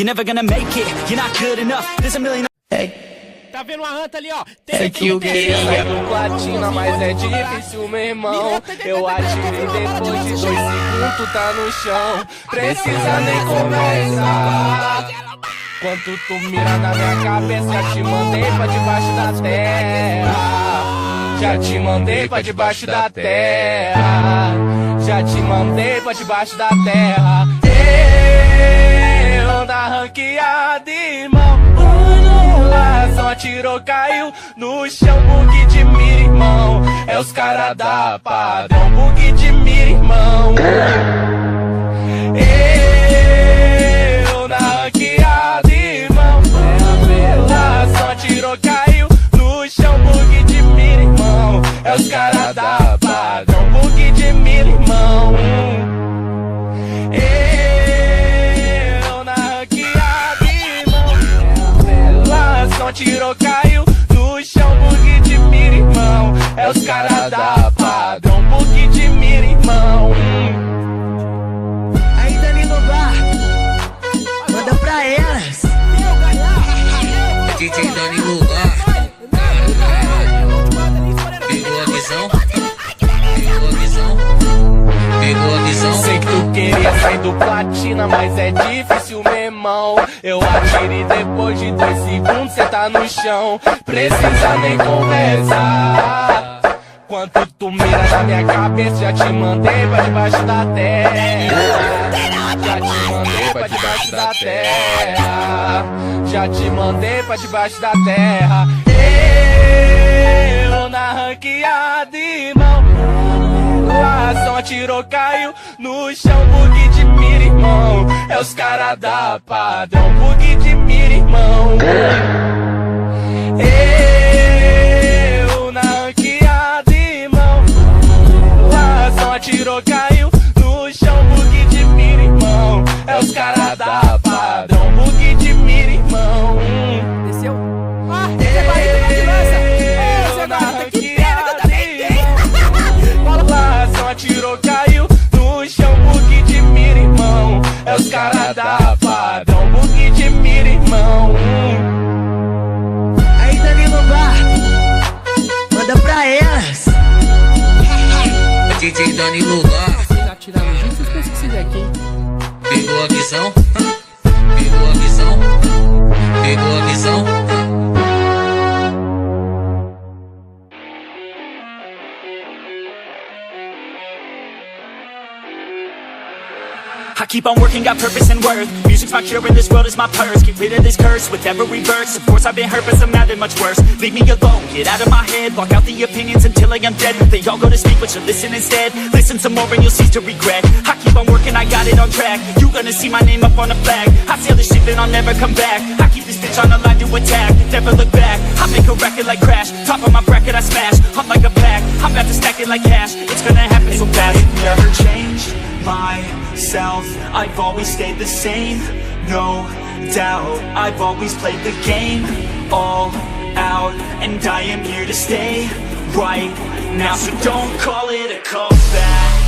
You're never gonna make it, you're not good enough. There's a million. Tá vendo uma ranta ali, ó? É que eu queria sair do platina, mas é difícil, meu irmão. Eu atirei depois de 2 segundos, tu tá no chão. Precisa nem conversar. Quanto tu mira na minha cabeça, já te mandei pra debaixo da terra. Já te mandei pra debaixo da terra. Já te mandei pra debaixo da terra. Eu na ranqueada, irmão. Só atirou, caiu no chão, bug de mira, irmão. É os cara da padrão, bug de mira, irmão. Eu na ranqueada, irmão. Só atirou, caiu no chão, bug de mira, irmão. É os cara da padrão, bug de mira, irmão. Tirou, caiu no chão, bug de mira, irmão. É os cara da padrão, bug de mira, irmão. Aí, Dani no bar, manda pra elas. DJ Dani no bar. Pegou a visão? Pegou a visão? Pegou a visão? Sei que tu queria sair do platina, mas é difícil, meu irmão. Eu atirei depois de 2 segundos, cê tá no chão. Precisa nem conversar. Quanto tu mira na minha cabeça, já te mandei pra debaixo da terra. Já te mandei pra debaixo da terra. Já te mandei pra debaixo da terra. Eu na ranqueada, irmão. Só atirou, caiu no chão, bug de mira, irmão. É os cara da padrão, bug de mira, irmão. Eu na ranqueada, irmão. Só atirou, caiu no chão, bug de mira, irmão. É os cara da padrão, bug de mira, irmão. Desceu? Ah, esse é barriga de lança. Ô, Zé Garota, que pena que eu também tenho. Só atirou, caiu no chão, bug de mira, irmão. É os cara da padrão, bug de mira, irmão. Aí, Dani no bar, manda pra elas. DJ Dani no bar. Vocês atiraram junto, vocês pensam que vocês é quem? Pegou a visão? Pegou a visão? Pegou a visão? I keep on working, got purpose and worth. Music's my cure and this world is my purse. Get rid of this curse with every verse. Of course I've been hurt but some have been much worse. Leave me alone, get out of my head. Block out the opinions until I am dead. They all go to speak but you listen instead. Listen some more and you'll cease to regret. I keep on working, I got it on track. You gonna see my name up on a flag. I sail this ship and I'll never come back. I keep this bitch on the line to attack. Never look back, I make a record like Crash. Top of my bracket I smash, up like a pack. I'm about to stack it like cash. It's gonna happen so fast. Never change myself, I've always stayed the same, no doubt. I've always played the game all out, and I am here to stay right now. So don't call it a comeback.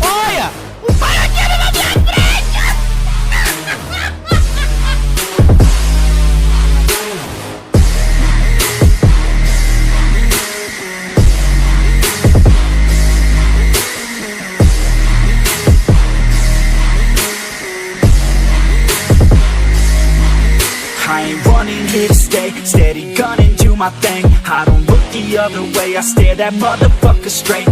Olha! O paraquedas na minha frente! I ain't running here to stay, steady gunning, do my thing. I don't look the other way, I stare that motherfucker straight.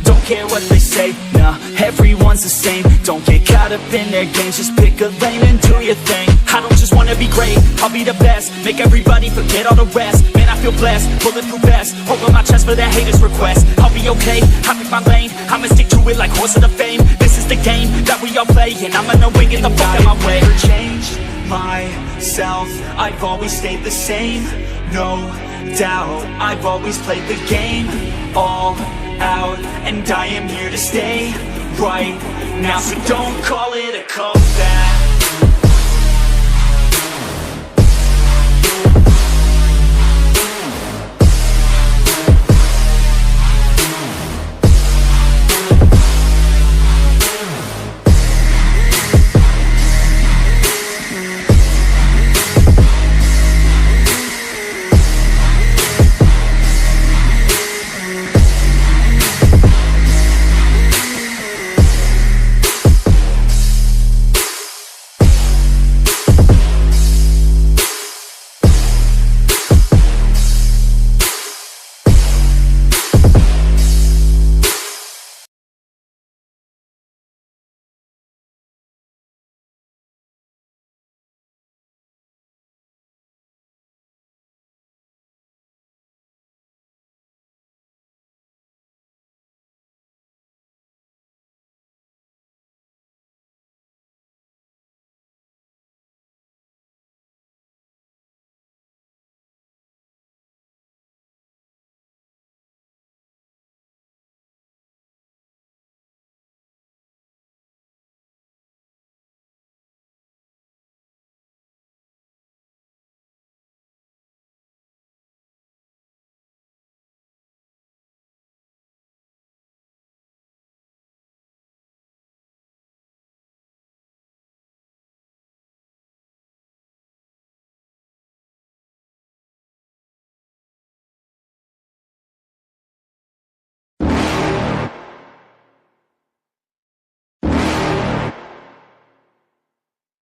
Don't care what they say, nah, everyone's the same. Don't get caught up in their games, just pick a lane and do your thing. I don't just wanna be great, I'll be the best. Make everybody forget all the rest. Man, I feel blessed, bulletproof vest over my chest for the haters' request. I'll be okay, I pick my lane, I'ma stick to it like horse of the fame. This is the game that we all play, and I'm gonna win, get the fuck out my way. Change myself, I've always stayed the same, no doubt. I've always played the game all out, and I am here to stay right now. So don't call it a comeback.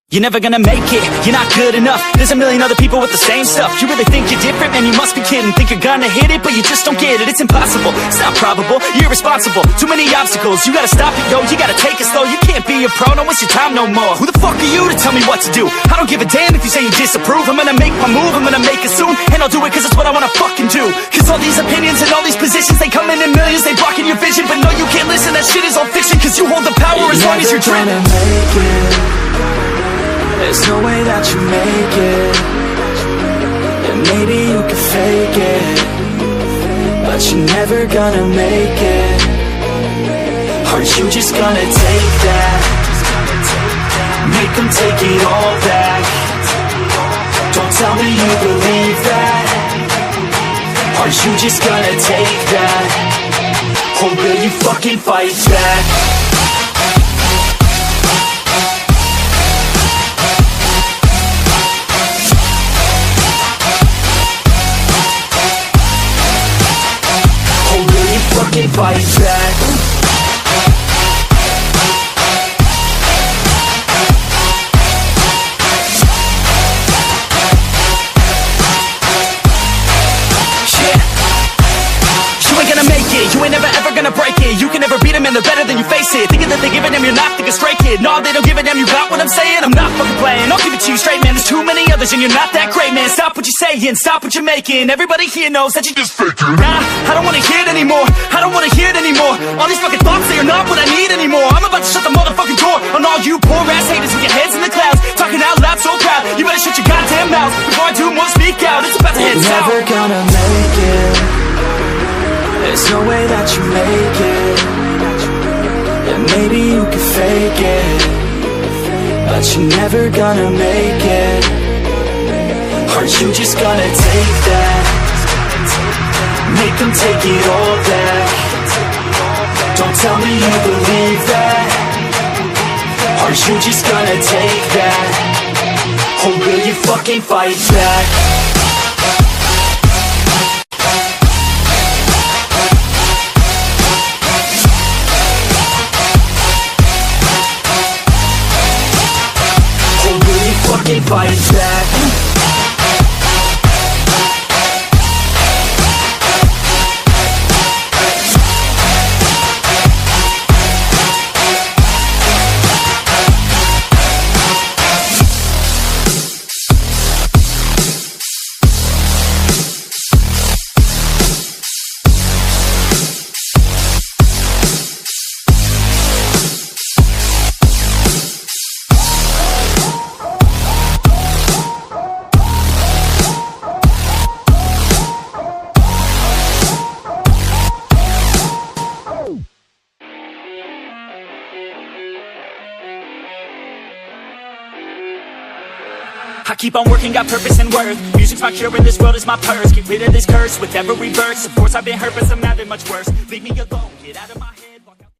You're never gonna make it, you're not good enough. There's a million other people with the same stuff. You really think you're different? Man, you must be kidding. Think you're gonna hit it, but you just don't get it. It's impossible, it's not probable, you're irresponsible. Too many obstacles, you gotta stop it, yo. You gotta take it slow, you can't be a pro. Don't waste your time no more. Who the fuck are you to tell me what to do? I don't give a damn if you say you disapprove. I'm gonna make my move, I'm gonna make it soon. And I'll do it cause it's what I wanna fucking do. Cause all these opinions and all these positions, they come in millions, they blocking your vision. But no, you can't listen, that shit is all fiction. Cause you hold the power as long as you're dreaming. There's no way that you make it. And maybe you can fake it, but you're never gonna make it. Aren't you just gonna take that? Make them take it all back. Don't tell me you believe that. Aren't you just gonna take that? Or will you fucking fight back? Fucking fight back. You ain't gonna make it, you ain't never ever gonna break it. You can never beat them and they're better than you face it. Thinking that they give a damn, you're not thinking straight, kid. No, they don't give a damn, you got what I'm saying? I'm not fucking playing, I'll give it to you straight, man. There's too many others and you're not that great, man. Stop what you're saying, stop what you're making. Everybody here knows that you just faking. Nah, I don't wanna hear it anymore, I don't wanna hear it anymore. All these fucking thoughts, they are not what I need anymore. I'm about to shut the motherfucking door on all you poor ass haters with your heads in the clouds, talking out loud so proud. You better shut your goddamn mouth before I do more speak out. It's about to head south. You're never gonna make it. There's no way that you make it. And maybe you can fake it, but you're never gonna make it. Aren't you just gonna take that? Make them take it all back. Don't tell me you believe that. Aren't you just gonna take that? Or will you fucking fight back? Fight back. I keep on working, got purpose and worth. Music's my cure and this world is my purse. Get rid of this curse with every verse. Of course I've been hurt, but some have it much worse. Leave me alone, get out of my head.